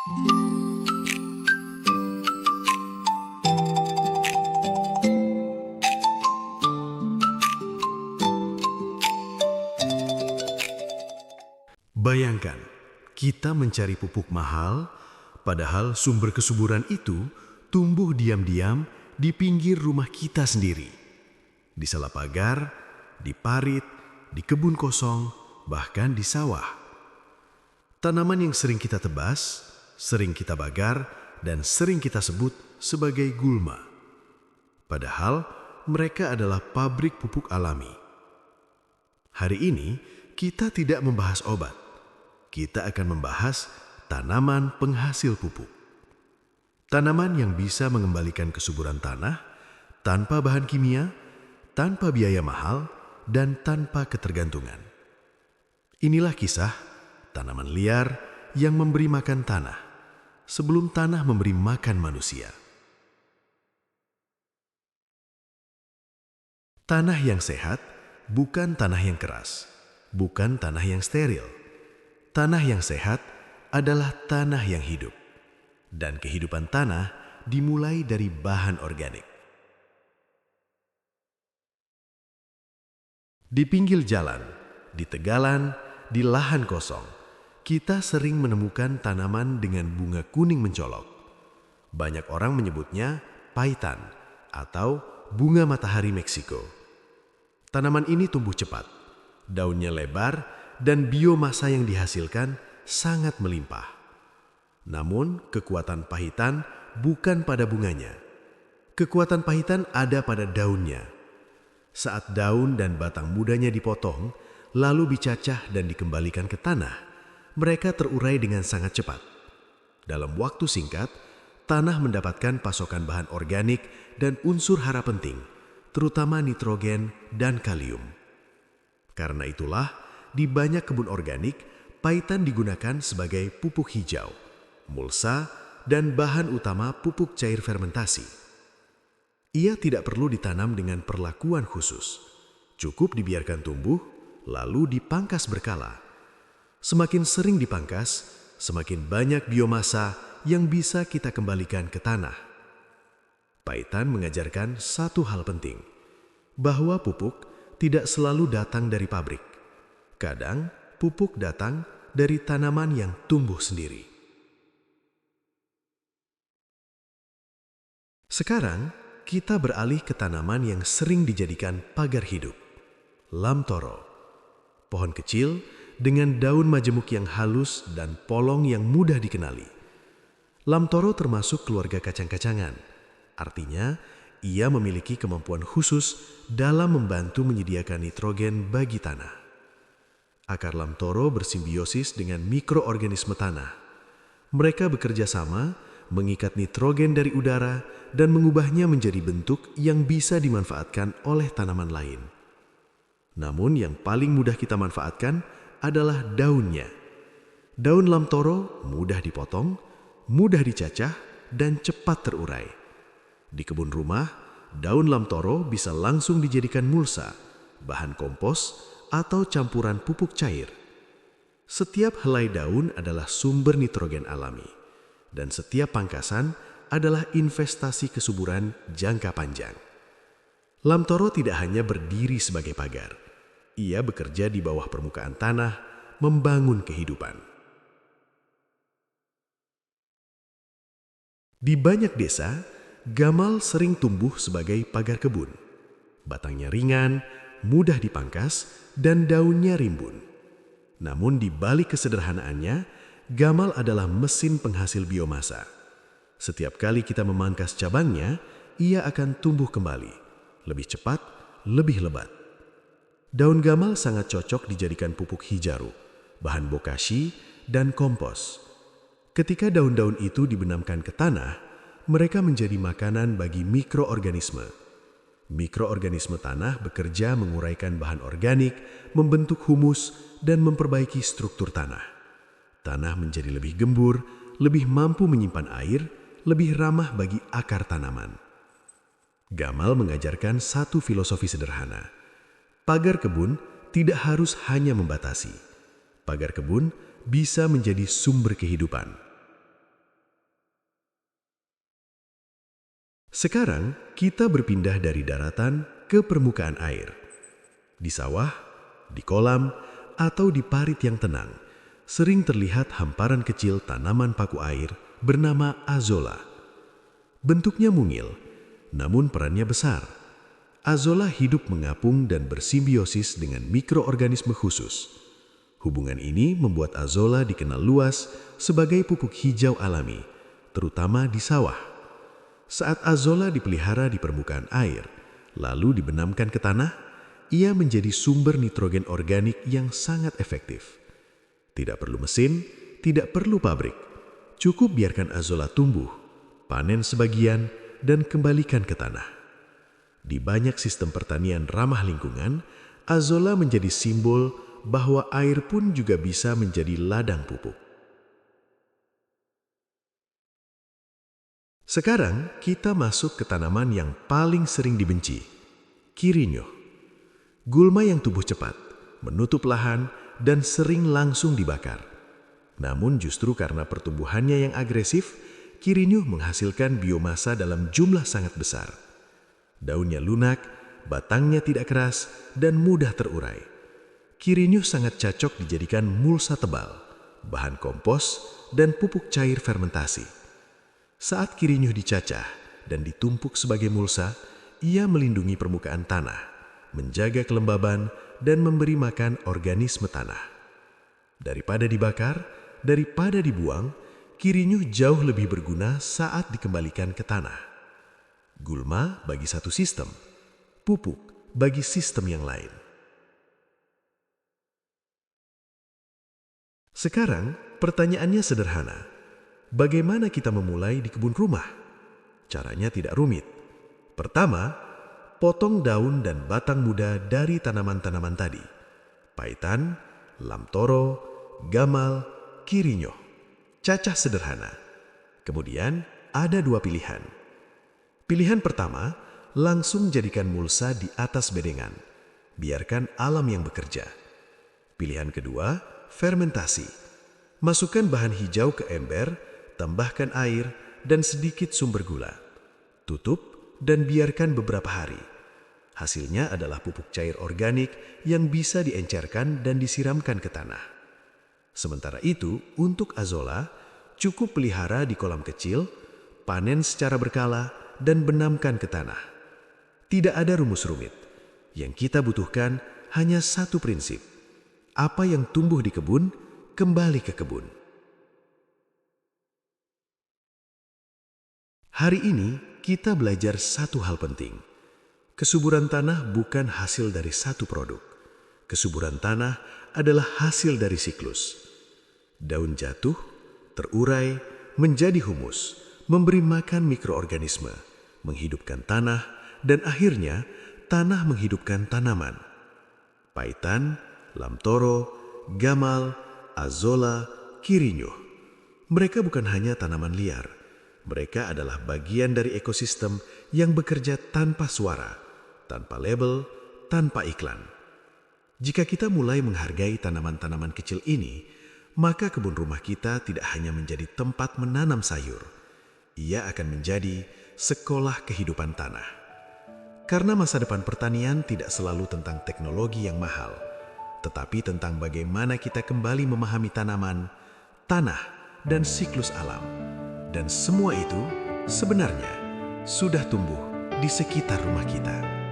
Bayangkan, kita mencari pupuk mahal, padahal sumber kesuburan itu tumbuh diam-diam di pinggir rumah kita sendiri. Di sela pagar, di parit, di kebun kosong, bahkan di sawah. Tanaman yang sering kita tebas, sering kita bagar, dan sering kita sebut sebagai gulma. Padahal mereka adalah pabrik pupuk alami. Hari ini kita tidak membahas obat. Kita akan membahas tanaman penghasil pupuk. Tanaman yang bisa mengembalikan kesuburan tanah tanpa bahan kimia, tanpa biaya mahal, dan tanpa ketergantungan. Inilah kisah tanaman liar yang memberi makan tanah sebelum tanah memberi makan manusia. Tanah yang sehat bukan tanah yang keras, bukan tanah yang steril. Tanah yang sehat adalah tanah yang hidup. Dan kehidupan tanah dimulai dari bahan organik. Di pinggir jalan, di tegalan, di lahan kosong, kita sering menemukan tanaman dengan bunga kuning mencolok. Banyak orang menyebutnya paitan atau bunga matahari Meksiko. Tanaman ini tumbuh cepat, daunnya lebar, dan biomasa yang dihasilkan sangat melimpah. Namun, kekuatan pahitan bukan pada bunganya. Kekuatan pahitan ada pada daunnya. Saat daun dan batang mudanya dipotong, lalu dicacah dan dikembalikan ke tanah, mereka terurai dengan sangat cepat. Dalam waktu singkat, tanah mendapatkan pasokan bahan organik dan unsur hara penting, terutama nitrogen dan kalium. Karena itulah, di banyak kebun organik, paitan digunakan sebagai pupuk hijau, mulsa, dan bahan utama pupuk cair fermentasi. Ia tidak perlu ditanam dengan perlakuan khusus. Cukup dibiarkan tumbuh, lalu dipangkas berkala. Semakin sering dipangkas, semakin banyak biomasa yang bisa kita kembalikan ke tanah. Paitan mengajarkan satu hal penting, bahwa pupuk tidak selalu datang dari pabrik. Kadang, pupuk datang dari tanaman yang tumbuh sendiri. Sekarang, kita beralih ke tanaman yang sering dijadikan pagar hidup. Lamtoro. Pohon kecil dengan daun majemuk yang halus dan polong yang mudah dikenali. Lamtoro termasuk keluarga kacang-kacangan. Artinya, ia memiliki kemampuan khusus dalam membantu menyediakan nitrogen bagi tanah. Akar lamtoro bersimbiosis dengan mikroorganisme tanah. Mereka bekerja sama, mengikat nitrogen dari udara, dan mengubahnya menjadi bentuk yang bisa dimanfaatkan oleh tanaman lain. Namun yang paling mudah kita manfaatkan adalah daunnya. Daun lamtoro mudah dipotong, mudah dicacah, dan cepat terurai. Di kebun rumah, daun lamtoro bisa langsung dijadikan mulsa, bahan kompos, atau campuran pupuk cair. Setiap helai daun adalah sumber nitrogen alami, dan setiap pangkasan adalah investasi kesuburan jangka panjang. Lamtoro tidak hanya berdiri sebagai pagar, ia bekerja di bawah permukaan tanah, membangun kehidupan. Di banyak desa, gamal sering tumbuh sebagai pagar kebun. Batangnya ringan, mudah dipangkas, dan daunnya rimbun. Namun di balik kesederhanaannya, gamal adalah mesin penghasil biomasa. Setiap kali kita memangkas cabangnya, ia akan tumbuh kembali, lebih cepat, lebih lebat. Daun gamal sangat cocok dijadikan pupuk hijaru, bahan bokashi, dan kompos. Ketika daun-daun itu dibenamkan ke tanah, mereka menjadi makanan bagi mikroorganisme. Mikroorganisme tanah bekerja menguraikan bahan organik, membentuk humus, dan memperbaiki struktur tanah. Tanah menjadi lebih gembur, lebih mampu menyimpan air, lebih ramah bagi akar tanaman. Gamal mengajarkan satu filosofi sederhana. Pagar kebun tidak harus hanya membatasi. Pagar kebun bisa menjadi sumber kehidupan. Sekarang kita berpindah dari daratan ke permukaan air. Di sawah, di kolam, atau di parit yang tenang, sering terlihat hamparan kecil tanaman paku air bernama azolla. Bentuknya mungil, namun perannya besar. Azolla hidup mengapung dan bersimbiosis dengan mikroorganisme khusus. Hubungan ini membuat azolla dikenal luas sebagai pupuk hijau alami, terutama di sawah. Saat azolla dipelihara di permukaan air, lalu dibenamkan ke tanah, ia menjadi sumber nitrogen organik yang sangat efektif. Tidak perlu mesin, tidak perlu pabrik. Cukup biarkan azolla tumbuh, panen sebagian, dan kembalikan ke tanah. Di banyak sistem pertanian ramah lingkungan, azolla menjadi simbol bahwa air pun juga bisa menjadi ladang pupuk. Sekarang kita masuk ke tanaman yang paling sering dibenci, Kirinyuh. Gulma yang tumbuh cepat, menutup lahan, dan sering langsung dibakar. Namun justru karena pertumbuhannya yang agresif, Kirinyuh menghasilkan biomasa dalam jumlah sangat besar. Daunnya lunak, batangnya tidak keras, dan mudah terurai. Kirinyuh sangat cocok dijadikan mulsa tebal, bahan kompos, dan pupuk cair fermentasi. Saat kirinyuh dicacah dan ditumpuk sebagai mulsa, ia melindungi permukaan tanah, menjaga kelembaban, dan memberi makan organisme tanah. Daripada dibakar, daripada dibuang, kirinyuh jauh lebih berguna saat dikembalikan ke tanah. Gulma bagi satu sistem, pupuk bagi sistem yang lain. Sekarang, pertanyaannya sederhana. Bagaimana kita memulai di kebun rumah? Caranya tidak rumit. Pertama, potong daun dan batang muda dari tanaman-tanaman tadi. Paitan, lamtoro, gamal, kirinyuh. Cacah sederhana. Kemudian, ada dua pilihan. Pilihan pertama, langsung jadikan mulsa di atas bedengan. Biarkan alam yang bekerja. Pilihan kedua, fermentasi. Masukkan bahan hijau ke ember, tambahkan air, dan sedikit sumber gula. Tutup dan biarkan beberapa hari. Hasilnya adalah pupuk cair organik yang bisa diencerkan dan disiramkan ke tanah. Sementara itu, untuk azolla, cukup pelihara di kolam kecil, panen secara berkala, dan benamkan ke tanah. Tidak ada rumus rumit. Yang kita butuhkan hanya satu prinsip. Apa yang tumbuh di kebun, kembali ke kebun. Hari ini kita belajar satu hal penting. Kesuburan tanah bukan hasil dari satu produk. Kesuburan tanah adalah hasil dari siklus. Daun jatuh, terurai, menjadi humus, memberi makan mikroorganisme, menghidupkan tanah, dan akhirnya tanah menghidupkan tanaman. Paitan, lamtoro, gamal, azolla, kirinyuh. Mereka bukan hanya tanaman liar. Mereka adalah bagian dari ekosistem yang bekerja tanpa suara, tanpa label, tanpa iklan. Jika kita mulai menghargai tanaman-tanaman kecil ini, maka kebun rumah kita tidak hanya menjadi tempat menanam sayur. Ia akan menjadi sekolah kehidupan tanah. Karena masa depan pertanian tidak selalu tentang teknologi yang mahal, tetapi tentang bagaimana kita kembali memahami tanaman, tanah, dan siklus alam. Dan semua itu sebenarnya sudah tumbuh di sekitar rumah kita.